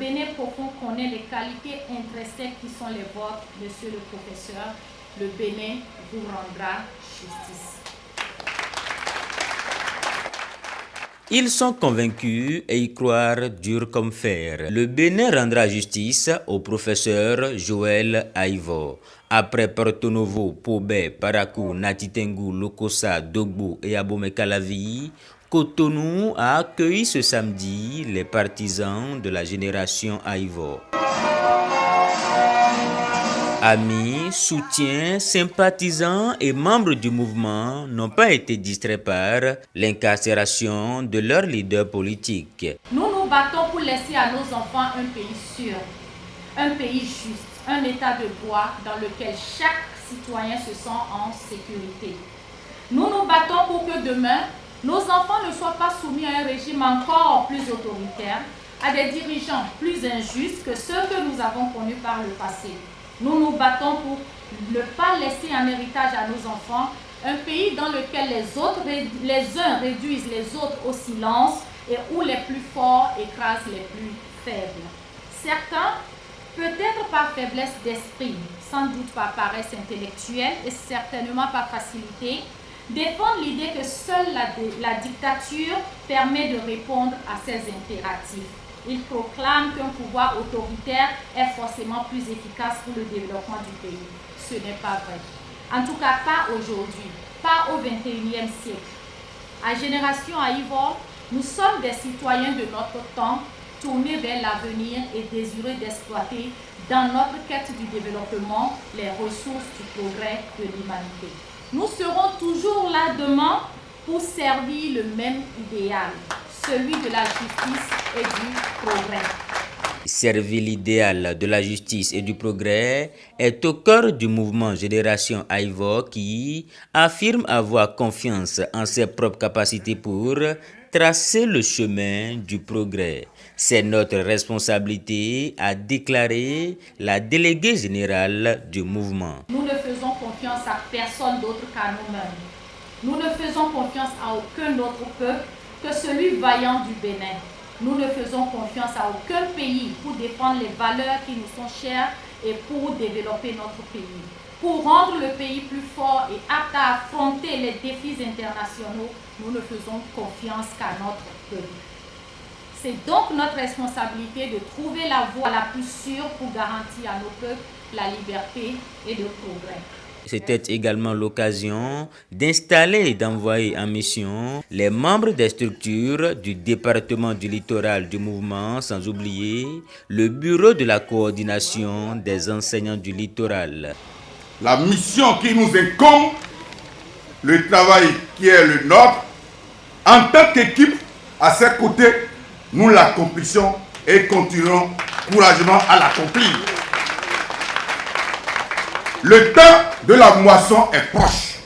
Bénin profond connaît les qualités intrinsèques qui sont les vôtres, monsieur le professeur. Le Bénin vous rendra justice. Ils sont convaincus et y croient dur comme fer. Le Bénin rendra justice au professeur Joël Aïvo. Après Porto Novo, Pobé, Parakou, Natitengu, Lokossa, Dogbo et Abomey-Calavi, Cotonou a accueilli ce samedi les partisans de la génération Aïvo. Amis, soutiens, sympathisants et membres du mouvement n'ont pas été distraits par l'incarcération de leur leader politique. Nous nous battons pour laisser à nos enfants un pays sûr, un pays juste, un état de droit dans lequel chaque citoyen se sent en sécurité. Nous nous battons pour que demain, nos enfants ne soient pas soumis à un régime encore plus autoritaire, à des dirigeants plus injustes que ceux que nous avons connus par le passé. Nous nous battons pour ne pas laisser un héritage à nos enfants, un pays dans lequel les uns réduisent les autres au silence et où les plus forts écrasent les plus faibles. Certains, peut-être par faiblesse d'esprit, sans doute par paresse intellectuelle et certainement par facilité, défendent l'idée que seule la dictature permet de répondre à ces impératifs. Ils proclament qu'un pouvoir autoritaire est forcément plus efficace pour le développement du pays. Ce n'est pas vrai. En tout cas, pas aujourd'hui, pas au XXIe siècle. À Génération Aïvo, nous sommes des citoyens de notre temps, tournés vers l'avenir et désireux d'exploiter dans notre quête du développement les ressources du progrès de l'humanité. Nous serons toujours là demain pour servir le même idéal, celui de la justice et du progrès. Servir l'idéal de la justice et du progrès est au cœur du mouvement Génération Aïvo qui affirme avoir confiance en ses propres capacités pour tracer le chemin du progrès. C'est notre responsabilité, a déclaré la déléguée générale du mouvement. Nous ne faisons confiance à personne d'autre qu'à nous-mêmes. Nous ne faisons confiance à aucun autre peuple que celui vaillant du Bénin. Nous ne faisons confiance à aucun pays pour défendre les valeurs qui nous sont chères et pour développer notre pays. Pour rendre le pays plus fort et apte à affronter les défis internationaux, nous ne faisons confiance qu'à notre peuple. C'est donc notre responsabilité de trouver la voie la plus sûre pour garantir à nos peuples la liberté et le progrès. C'était également l'occasion d'installer et d'envoyer en mission les membres des structures du département du littoral du mouvement, sans oublier le bureau de la coordination des enseignants du littoral. La mission qui nous incombe, le travail qui est le nôtre, en tant qu'équipe, à ses côtés, nous l'accomplissons et continuerons courageusement à l'accomplir. Le temps de la moisson est proche.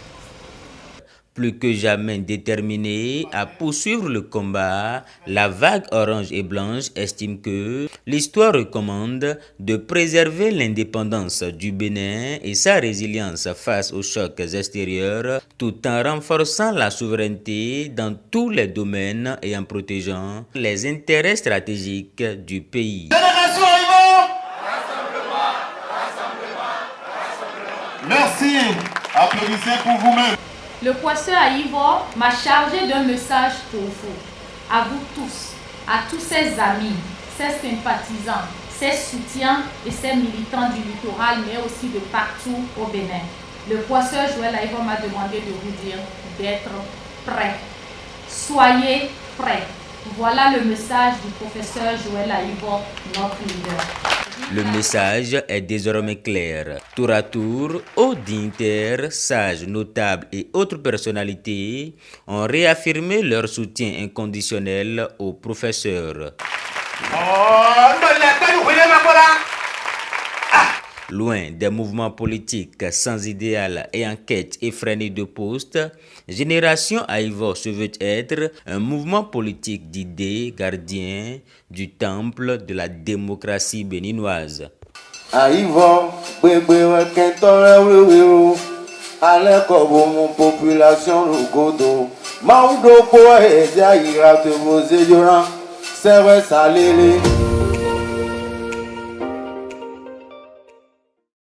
Plus que jamais déterminée à poursuivre le combat, la vague orange et blanche estime que l'histoire recommande de préserver l'indépendance du Bénin et sa résilience face aux chocs extérieurs, tout en renforçant la souveraineté dans tous les domaines et en protégeant les intérêts stratégiques du pays. Merci. Applaudissez pour vous-même. Le poisseur Aïvo m'a chargé d'un message pour vous, à vous tous ses amis, ses sympathisants, ses soutiens et ses militants du littoral, mais aussi de partout au Bénin. Le poisseur Joël Aïvo m'a demandé de vous dire d'être prêts. Soyez prêts. Voilà le message du professeur Joël Aïvo, notre leader. Le message est désormais clair. Tour à tour, hauts dignitaires, sages, notables et autres personnalités ont réaffirmé leur soutien inconditionnel au professeur. Loin des mouvements politiques sans idéal et en quête effrénée de poste, Génération Aïvo se veut être un mouvement politique d'idées gardien du temple de la démocratie béninoise. Aïvo, mon population le godo, Maudo Poe, Jaira te vos c'est vrai, ça